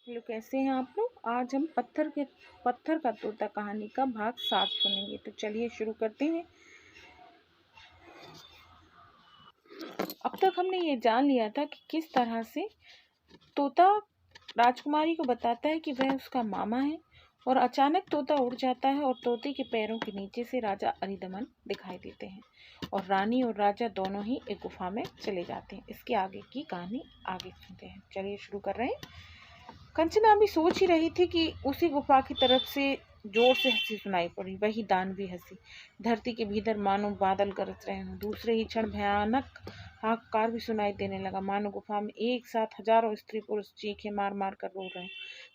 Hello, कैसे हैं आप लोग। आज हम पत्थर का तोता कहानी का भाग 7 सुनेंगे। तो चलिए शुरू करते हैं। अब तक हमने ये जान लिया था कि किस तरह से तोता राजकुमारी को बताता है कि वह उसका मामा है, और अचानक तोता उड़ जाता है और तोते के पैरों के नीचे से राजा अरिदमन दिखाई देते हैं, और रानी और राजा दोनों ही एक गुफा में चले जाते हैं। इसके आगे की कहानी आगे सुनते हैं। चलिए शुरू कर रहे हैं। कंचना अभी सोच ही रही थी कि उसी गुफा की तरफ से जोर से हंसी सुनाई पड़ी। वही दानवी हंसी। धरती के भीतर मानो बादल गरज रहे हों। दूसरे ही क्षण भयानक हाहाकार भी सुनाई देने लगा, मानो गुफा में एक साथ हजारों स्त्री पुरुष चीखें मार मार कर रो रहे हैं।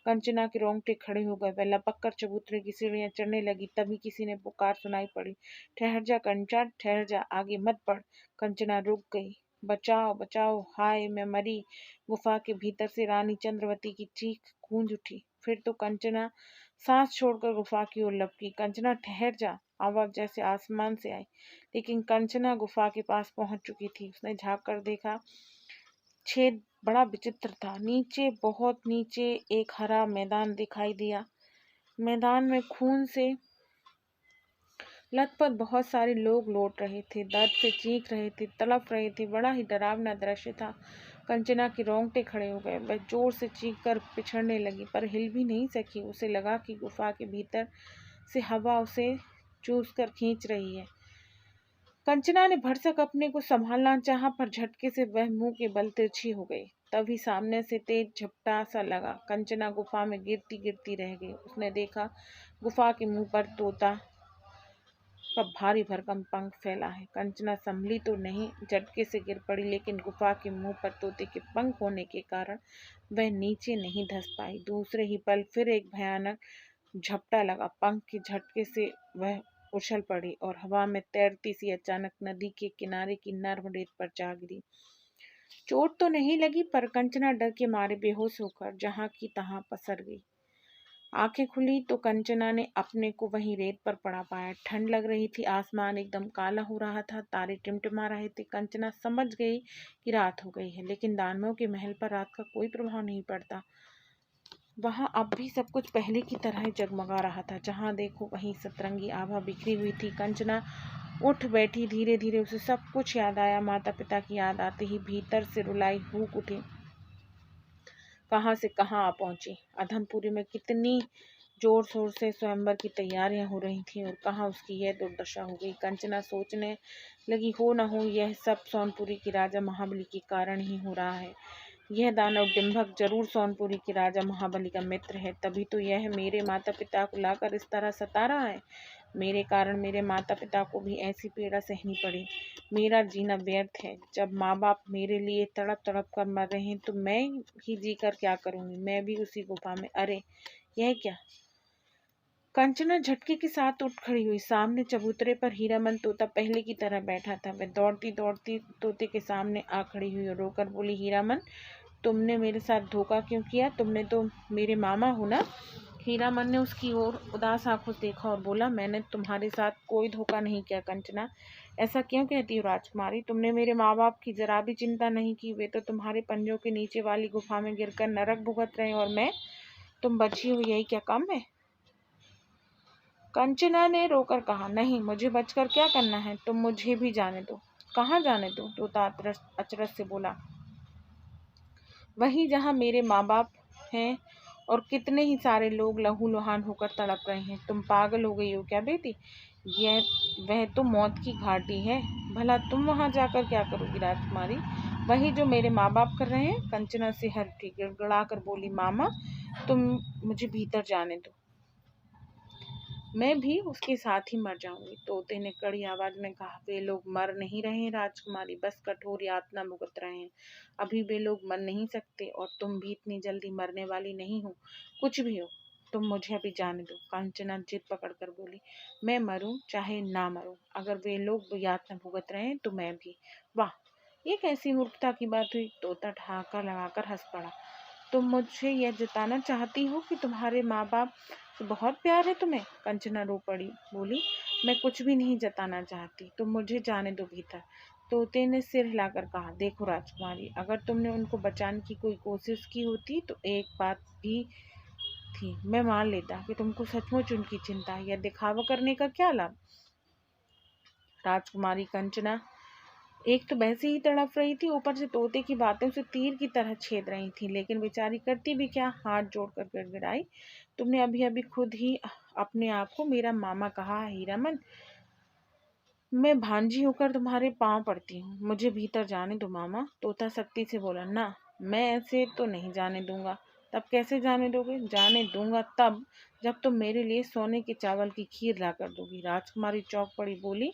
कंचना के रोंगटे खड़े हो गए। वह लपक कर चबूतरे की सीढ़ियां चढ़ने लगी। तभी किसी ने पुकार सुनाई पड़ी, ठहर जा कंचन, ठहर जा, आगे मत बढ़। कंचना रुक गई। बचाओ बचाओ, हाय मैं मरी। गुफा के भीतर से रानी चंद्रवती की चीख गूंज उठी। फिर तो कंचना सांस छोड़कर गुफा की ओर लपकी। कंचना ठहर जा, आवाज जैसे आसमान से आई। लेकिन कंचना गुफा के पास पहुंच चुकी थी। उसने झांक कर देखा। छेद बड़ा विचित्र था। नीचे, बहुत नीचे, एक हरा मैदान दिखाई दिया। मैदान में खून से लथपथ बहुत सारे लोग लौट रहे थे, दर्द से चीख रहे थे, तड़प रहे थे। बड़ा ही डरावना दृश्य था। कंचना के रोंगटे खड़े हो गए। वह जोर से चीख कर पिछड़ने लगी, पर हिल भी नहीं सकी। उसे लगा कि गुफा के भीतर से हवा उसे चूस कर खींच रही है। कंचना ने भरसक अपने को संभालना चाहा, पर झटके से वह मुंह के बल तिरछी हो गई। तभी सामने से तेज झपटा सा लगा। कंचना गुफा में गिरती गिरती रह गई। उसने देखा गुफा के मुंह पर तोता का भारी भरकम पंख फैला है। कंचना संभली तो नहीं, झटके से गिर पड़ी, लेकिन गुफा के मुंह पर तोते के पंख होने के कारण वह नीचे नहीं धंस पाई। दूसरे ही पल फिर एक भयानक झपटा लगा। पंख के झटके से वह उछल पड़ी और हवा में तैरती सी अचानक नदी के किनारे की नर्म रेत पर जा गिरी। चोट तो नहीं लगी, पर कंचना डर के मारे बेहोश होकर जहां की तहां पसर गई। आंखें खुली तो कंचना ने अपने को वहीं रेत पर पड़ा पाया। ठंड लग रही थी। आसमान एकदम काला हो रहा था। तारे टिमटिमा रहे थे। कंचना समझ गई कि रात हो गई है, लेकिन दानवों के महल पर रात का कोई प्रभाव नहीं पड़ता। वहां अब भी सब कुछ पहले की तरह ही जगमगा रहा था। जहां देखो वहीं सतरंगी आभा बिखरी हुई थी। कंचना उठ बैठी। धीरे धीरे उसे सब कुछ याद आया। माता पिता की याद आते ही भीतर से रुलाई हूक उठी। कहाँ से कहाँ आ पहुंची। अधमपुरी में कितनी जोर शोर से स्वयंवर की तैयारियां हो रही थीं, और कहाँ उसकी यह दुर्दशा हो गई। कंचना सोचने लगी, हो न हो यह सब सोनपुरी के राजा महाबली के कारण ही हो रहा है। यह दानव डिंभक जरूर सोनपुरी के राजा महाबली का मित्र है, तभी तो यह मेरे माता पिता को लाकर इस तरह सता रहा है। मेरे कारण मेरे माता पिता को भी ऐसी पीड़ा सहनी पड़ी। मेरा जीना व्यर्थ है। जब माँ बाप मेरे लिए तड़प तड़प कर मर रहे हैं, तो मैं ही जी कर क्या करूंगी। मैं भी उसी गुफा में। अरे यह क्या। कंचना झटके के साथ उठ खड़ी हुई। सामने चबूतरे पर हीरामन तोता पहले की तरह बैठा था। वह दौड़ती दौड़ती तोते के सामने आ खड़ी हुई और रोकर बोली, हीरामन, तुमने मेरे साथ धोखा क्यों किया। तुमने तो मेरे मामा हो ना। हीरामन ने उसकी ओर उदास आंखों से देखा और बोला, मैंने तुम्हारे साथ कोई धोखा नहीं किया। कंचना, ऐसा क्यों कहती हो राजकुमारी। तुमने मेरे माँ बाप की जरा भी चिंता नहीं की। वे तो तुम्हारे पंजों के नीचे वाली गुफा में गिरकर नरक भुगत रहे, और मैं, तुम बची हो, यही क्या कम है। कंचना ने रोकर कहा, नहीं, मुझे बचकर क्या करना है। तुम मुझे भी जाने दो। कहाँ जाने दो। तोता अचरज से बोला, वही जहाँ मेरे माँ बाप हैं, और कितने ही सारे लोग लहूलुहान होकर तड़प रहे हैं। तुम पागल हो गई हो क्या बेटी। यह वह तो मौत की घाटी है। भला तुम वहां जाकर क्या करोगी राजकुमारी। वही जो मेरे माँ बाप कर रहे हैं। कंचना से हर उठी, गिड़गिड़ा कर बोली, मामा, तुम मुझे भीतर जाने दो। मैं भी उसके साथ ही मर जाऊंगी। तोते ने कड़ी आवाज में कहा, वे लोग मर नहीं रहे राजकुमारी, बस कठोर यातना भुगत रहे हैं। अभी वे लोग मर नहीं सकते, और तुम भी इतनी जल्दी मरने वाली नहीं हो। कुछ भी हो, तुम मुझे अभी जाने दो। कांचना जिद पकड़कर बोली, मैं मरूं चाहे ना मरूं, अगर वे लोग यातना भुगत रहे हैं तो मैं भी। वाह, ये कैसी मूर्खता की बात हुई। तोता ठहाका लगाकर हंस पड़ा। तुम मुझे यह जताना चाहती हो कि तुम्हारे माँ बाप से बहुत प्यार है तुम्हें। कंचना रो पड़ी, बोली, मैं कुछ भी नहीं जताना चाहती। तुम मुझे जाने दो भीतर। तोते ने सिर हिलाकर कहा, देखो राजकुमारी, अगर तुमने उनको बचाने की कोई कोशिश की होती तो एक बात भी थी, मैं मान लेता कि तुमको सचमुच उनकी चिंता है, या दिखावा करने का क्या लाभ। राजकुमारी कंचना एक तो वैसे ही तड़प रही थी, ऊपर से तोते की बातें उसे तीर की तरह छेद रही थी, लेकिन बेचारी करती भी क्या, हाथ जोड़कर गिड़गिड़ाई, तुमने अभी अभी खुद ही अपने आप को मेरा मामा कहा है हीरामन, मैं भांजी होकर तुम्हारे पांव पड़ती हूँ, मुझे भीतर जाने दो मामा। तोता सख्ती से बोला, ना, मैं ऐसे तो नहीं जाने दूंगा। तब कैसे जाने दोगे? जाने दूंगा तब जब तुम मेरे लिए सोने के चावल की खीर ला कर दोगी। राजकुमारी चौंक पड़ी, बोली,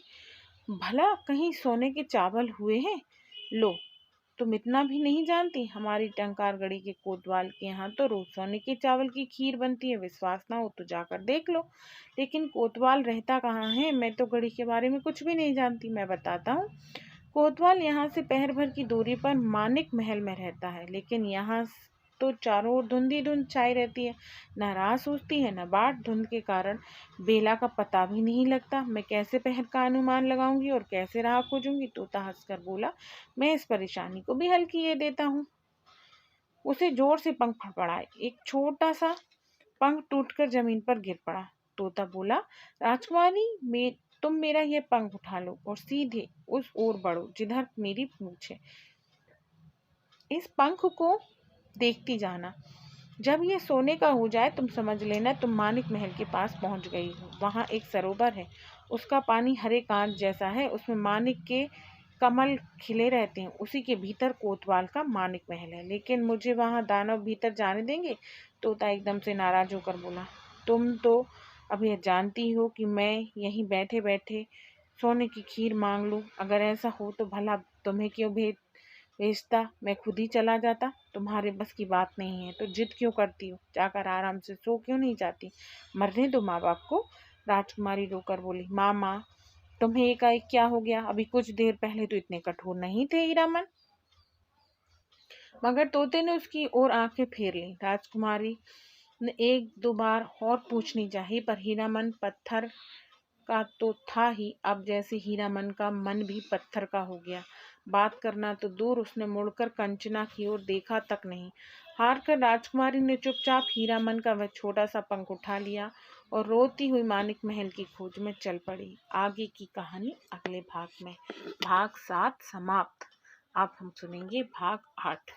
भला कहीं सोने के चावल हुए हैं? लो, तुम इतना भी नहीं जानती, हमारी टंकारगढ़ी के कोतवाल के यहाँ तो रोज सोने के चावल की खीर बनती है, विश्वास ना हो तो जाकर देख लो। लेकिन कोतवाल रहता कहाँ है? मैं तो गढ़ी के बारे में कुछ भी नहीं जानती, मैं बताता हूँ। कोतवाल यहाँ से पहर भर की दूरी पर मानिक महल में रहता है, लेकिन यहाँ तो चारों ओर धुंध ही धुंध छाई रहती है, न राह सूझती है न बाट। धुंध के कारण बेला का पता भी नहीं लगता। मैं कैसे पहर का अनुमान लगाऊंगी और कैसे राह खोजूंगी? तोता हंसकर बोला, मैं इस परेशानी को भी हल किए देता हूँ। उसे जोर से पंख फड़फड़ाए, एक छोटा सा पंख टूटकर जमीन पर गिर पड़ा। तोता बोला, राजकुमारी, तुम मेरा यह पंख उठा लो और सीधे उस ओर बढ़ो जिधर मेरी पूंछ है। इस पंख को देखती जाना, जब ये सोने का हो जाए तुम समझ लेना तुम मानिक महल के पास पहुंच गई हो। वहां एक सरोवर है, उसका पानी हरे कांच जैसा है, उसमें मानिक के कमल खिले रहते हैं, उसी के भीतर कोतवाल का मानिक महल है। लेकिन मुझे वहां दानव भीतर जाने देंगे? तोता एकदम से नाराज होकर बोला, तुम तो अब यह जानती हो कि मैं यहीं बैठे बैठे सोने की खीर मांग लूं। अगर ऐसा हो तो भला तुम्हें क्यों भेजता, मैं खुद ही चला जाता। तुम्हारे बस की बात नहीं है तो जिद क्यों करती हो? जाकर आराम से सो क्यों नहीं जाती? मरने दो माँ बाप को। राजकुमारी रोकर बोली, मामा, तुम्हें एकाएक क्या हो गया? अभी कुछ देर पहले तो इतने कठोर नहीं थे हीरामन। मगर तोते ने उसकी ओर आंखें फेर ली। राजकुमारी ने एक दो बार और पूछनी चाहिए, पर हीरामन पत्थर का तो था ही, अब जैसे हीरामन का मन भी पत्थर का हो गया। बात करना तो दूर, उसने मुड़कर कंचना की ओर देखा तक नहीं। हार कर राजकुमारी ने चुपचाप हीरामन का वह छोटा सा पंख उठा लिया और रोती हुई मानिक महल की खोज में चल पड़ी। आगे की कहानी अगले भाग में। भाग 7 समाप्त। अब हम सुनेंगे भाग 8।